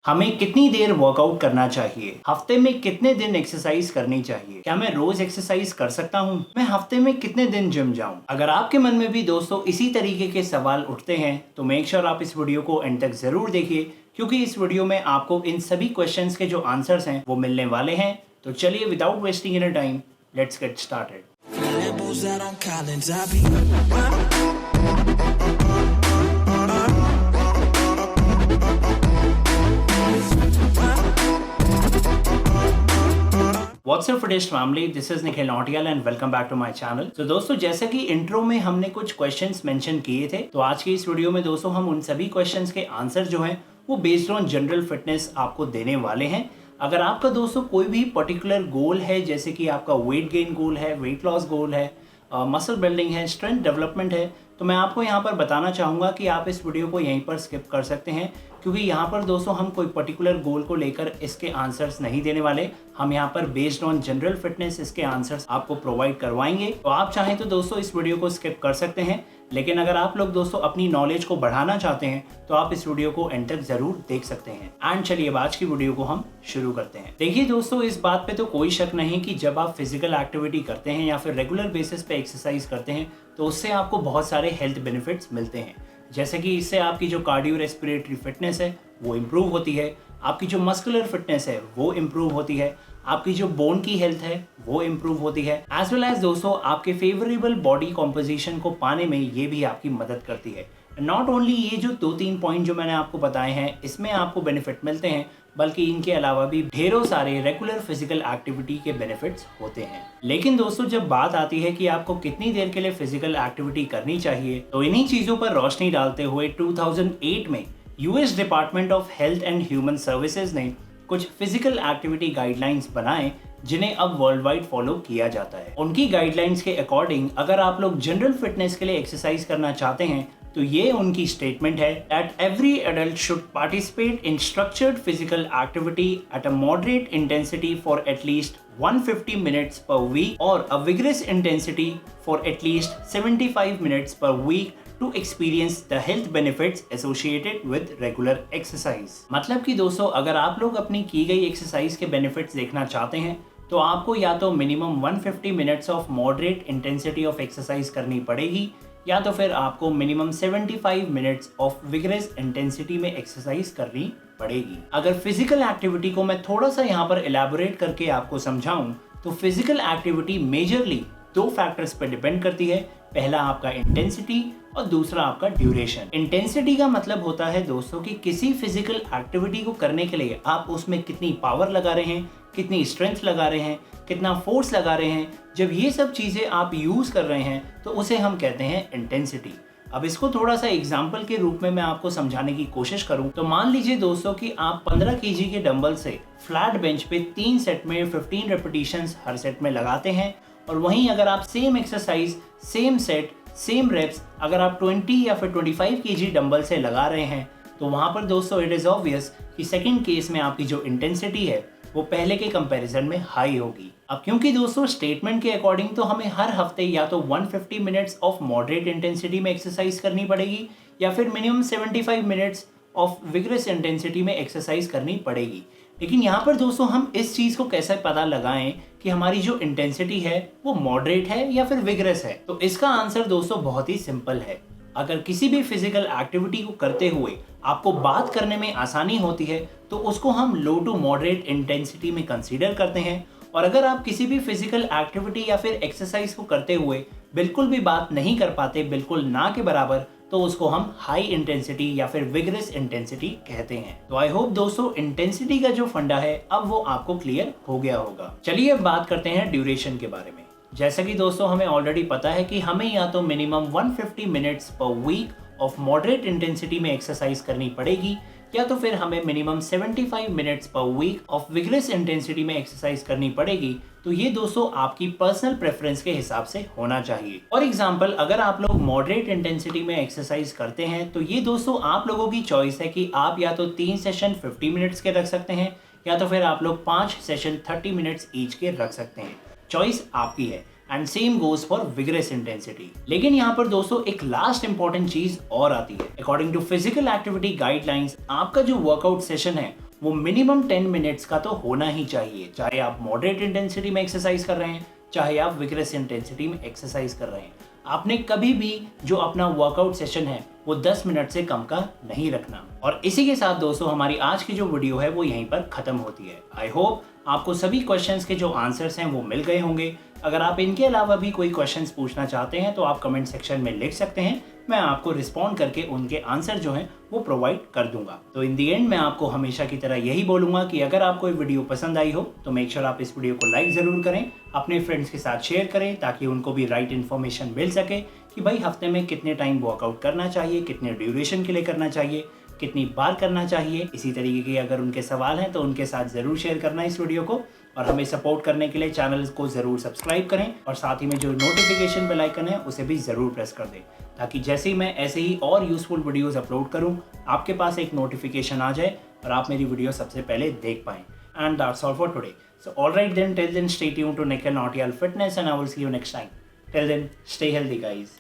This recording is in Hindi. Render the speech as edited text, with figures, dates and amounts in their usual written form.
हमें कितनी देर वर्कआउट करना चाहिए? हफ्ते में कितने दिन एक्सरसाइज करनी चाहिए? क्या मैं रोज एक्सरसाइज कर सकता हूँ? मैं हफ्ते में कितने दिन जिम जाऊँ? अगर आपके मन में भी दोस्तों इसी तरीके के सवाल उठते हैं तो मेक श्योर आप इस वीडियो को एंड तक जरूर देखिए, क्योंकि इस वीडियो में आपको इन सभी क्वेश्चंस के जो आंसर्स हैं वो मिलने वाले हैं। तो चलिए without wasting any time, let's get started. What's up fittest family, this is Nikhil Nautiyal and welcome back to my channel. तो दोस्तों, जैसे कि इंट्रो में हमने कुछ क्वेश्चंस मेंशन किए थे, तो आज की इस वीडियो में दोस्तों हम उन सभी क्वेश्चंस के आंसर जो हैं वो बेस्ड ऑन जनरल फिटनेस आपको देने वाले हैं। अगर आपका दोस्तों कोई भी पर्टिकुलर गोल है, जैसे कि आपका वेट गेन गोल है, वेट लॉस गोल है, मसल बिल्डिंग है, स्ट्रेंथ डेवलपमेंट है, तो मैं आपको यहाँ पर बताना चाहूँगा कि आप इस वीडियो को यहीं पर स्किप कर सकते हैं, क्योंकि यहाँ पर दोस्तों हम कोई पर्टिकुलर गोल को लेकर इसके आंसर्स नहीं देने वाले। हम यहाँ पर बेस्ड ऑन जनरल फिटनेस इसके आंसर्स आपको प्रोवाइड करवाएंगे। तो आप चाहें तो दोस्तों इस वीडियो को स्किप कर सकते हैं, लेकिन अगर आप लोग दोस्तों अपनी नॉलेज को बढ़ाना चाहते हैं तो आप इस वीडियो को एंड तक जरूर देख सकते हैं। एंड चलिए अब आज की वीडियो को हम शुरू करते हैं। देखिए दोस्तों, इस बात पे तो कोई शक नहीं कि जब आप फिजिकल एक्टिविटी करते हैं या फिर रेगुलर बेसिस पे एक्सरसाइज करते हैं तो उससे आपको बहुत सारे हेल्थ बेनिफिट्स मिलते हैं। जैसे कि इससे आपकी जो कार्डियो रेस्पिरेटरी फिटनेस है वो इम्प्रूव होती है, आपकी जो मस्कुलर फिटनेस है वो इम्प्रूव होती है, आपकी जो बोन की हेल्थ है वो इम्प्रूव होती है, एज वेल एज दोस्तों आपके फेवरेबल बॉडी कॉम्पोजिशन को पाने में ये भी आपकी मदद करती है। नॉट ओनली ये जो 2-3 पॉइंट जो मैंने आपको बताए हैं इसमें आपको बेनिफिट मिलते हैं, बल्कि इनके अलावा भी ढेरों सारे रेगुलर फिजिकल एक्टिविटी के बेनिफिट्स होते हैं। लेकिन दोस्तों, जब बात आती है कि आपको कितनी देर के लिए फिजिकल एक्टिविटी करनी चाहिए, तो इन्हीं चीजों पर रोशनी डालते हुए 2008 में US department of health and human services ने कुछ फिजिकल एक्टिविटी गाइडलाइंस बनाए, जिन्हें अब वर्ल्ड वाइड फॉलो किया जाता है। उनकी गाइडलाइंस के अकॉर्डिंग अगर आप लोग जनरल फिटनेस के लिए एक्सरसाइज करना चाहते हैं तो ये उनकी स्टेटमेंट है that every adult should participate in structured physical activity at a moderate intensity for at least 150 minutes per week और a vigorous intensity for at least 75 minutes per week to experience the health benefits associated with regular exercise। मतलब कि दोस्तों, अगर आप लोग अपनी की गई एक्सरसाइज के बेनिफिट्स देखना चाहते हैं तो आपको या तो minimum 150 minutes of moderate intensity of exercise करनी पड़ेगी, या तो फिर आपको minimum 75 minutes of vigorous intensity में एक्सरसाइज करनी पड़ेगी। अगर फिजिकल एक्टिविटी को मैं थोड़ा सा यहाँ पर एलैबोरेट करके आपको समझाऊं तो फिजिकल एक्टिविटी मेजरली 2 फैक्टर्स पर डिपेंड करती है। पहला आपका इंटेंसिटी और दूसरा आपका ड्यूरेशन। इंटेंसिटी का मतलब होता है दोस्तों कि किसी फिजिकल एक्टिविटी को करने के लिए आप उसमें कितनी पावर लगा रहे हैं, कितनी स्ट्रेंथ लगा रहे हैं, कितना फोर्स लगा रहे हैं। जब ये सब चीजें आप यूज कर रहे हैं तो उसे हम कहते हैं इंटेंसिटी। अब इसको थोड़ा सा एग्जाम्पल के रूप में मैं आपको समझाने की कोशिश करूं तो मान लीजिए दोस्तों कि आप 15 केजी के डंबल से फ्लैट बेंच पे 3 सेट में 15 रेपिटेशंस हर सेट में लगाते हैं, और वहीं अगर आप same exercise, same set, same reps अगर आप 20 या फिर 25 केजी डंबल से लगा रहे हैं तो वहां पर दोस्तों इट इज ऑब्वियस कि सेकंड केस में आपकी जो इंटेंसिटी है वो पहले के कंपैरिजन में हाई होगी। अब क्योंकि दोस्तों स्टेटमेंट के अकॉर्डिंग तो हमें हर हफ्ते या तो 150 मिनट्स ऑफ मॉडरेट इंटेंसिटी में एक्सरसाइज करनी पड़ेगी या फिर minimum 75 minutes of vigorous intensity में एक्सरसाइज करनी पड़ेगी। लेकिन यहाँ पर दोस्तों हम इस चीज को कैसे पता लगाएं कि हमारी जो इंटेंसिटी है वो मॉडरेट है या फिर विगरस है? तो इसका आंसर दोस्तों बहुत ही सिंपल है। अगर किसी भी फिजिकल एक्टिविटी को करते हुए आपको बात करने में आसानी होती है तो उसको हम लो टू मॉडरेट इंटेंसिटी में कंसीडर करते हैं, और अगर आप किसी भी फिजिकल एक्टिविटी या फिर एक्सरसाइज को करते हुए बिल्कुल भी बात नहीं कर पाते, बिल्कुल ना के बराबर, तो उसको हम हाई इंटेंसिटी या फिर विगरस इंटेंसिटी कहते हैं। तो आई होप दोस्तों इंटेंसिटी का जो फंडा है अब वो आपको क्लियर हो गया होगा। चलिए अब बात करते हैं ड्यूरेशन के बारे में। जैसा कि दोस्तों हमें ऑलरेडी पता है कि हमें या तो minimum 150 minutes per week of moderate intensity में एक्सरसाइज करनी पड़ेगी, या तो फिर हमें minimum 75 minutes per week of vigorous intensity में एक्सरसाइज करनी पड़ेगी। तो ये दोस्तों आपकी पर्सनल प्रेफरेंस के हिसाब से होना चाहिए। फॉर एग्जांपल, अगर आप लोग मॉडरेट इंटेंसिटी में एक्सरसाइज करते हैं तो ये दोस्तों आप लोगों की चॉइस है कि आप या तो 3 सेशन 50 मिनट्स के रख सकते हैं, या तो फिर आप लोग 5 सेशन 30 मिनट्स ईच के रख सकते हैं। चॉइस आपकी है। And same goes for vigorous intensity. लेकिन यहाँ पर दोस्तों एक लास्ट इंपॉर्टेंट चीज और आती है। According to physical activity guidelines, आपका जो वर्कआउट सेशन है वो मिनिमम 10 मिनट्स का तो होना ही चाहिए, चाहे आप मॉडरेट इंटेंसिटी में एक्सरसाइज कर रहे हैं, चाहे आप विग्रेस इंटेंसिटी में एक्सरसाइज कर रहे हैं। आपने कभी भी जो अपना वर्कआउट सेशन है वो 10 मिनट से कम का नहीं रखना। और इसी के साथ दोस्तों हमारी आज की जो वीडियो है वो यहीं पर खत्म होती है। आई होप आपको सभी क्वेश्चंस के जो आंसर्स हैं वो मिल गए होंगे। अगर आप इनके अलावा भी कोई क्वेश्चंस पूछना चाहते हैं तो आप कमेंट सेक्शन में लिख सकते हैं, मैं आपको रिस्पॉन्ड करके उनके आंसर जो हैं वो प्रोवाइड कर दूंगा। तो इन दी एंड मैं आपको हमेशा की तरह यही बोलूंगा कि अगर आपको ये वीडियो पसंद आई हो तो मेक श्योर आप इस वीडियो को लाइक ज़रूर करें, अपने फ्रेंड्स के साथ शेयर करें ताकि उनको भी राइट इन्फॉर्मेशन मिल सके कि भाई हफ्ते में कितने टाइम वर्कआउट करना चाहिए, कितने ड्यूरेशन के लिए करना चाहिए, कितनी बार करना चाहिए। इसी तरीके के अगर उनके सवाल हैं तो उनके साथ ज़रूर शेयर करना इस वीडियो को, और हमें सपोर्ट करने के लिए चैनल को ज़रूर सब्सक्राइब करें और साथ ही में जो नोटिफिकेशन बेल आइकन है उसे भी ज़रूर प्रेस कर दें ताकि जैसे ही मैं ऐसे ही और यूजफुल वीडियोस अपलोड करूं आपके पास एक नोटिफिकेशन आ जाए और आप मेरी वीडियो सबसे पहले देख पाएं। And that's all for today. So alright then, till then stay tuned to Nikhil Nautiyal fitness and I will see you next time. Till then stay healthy guys.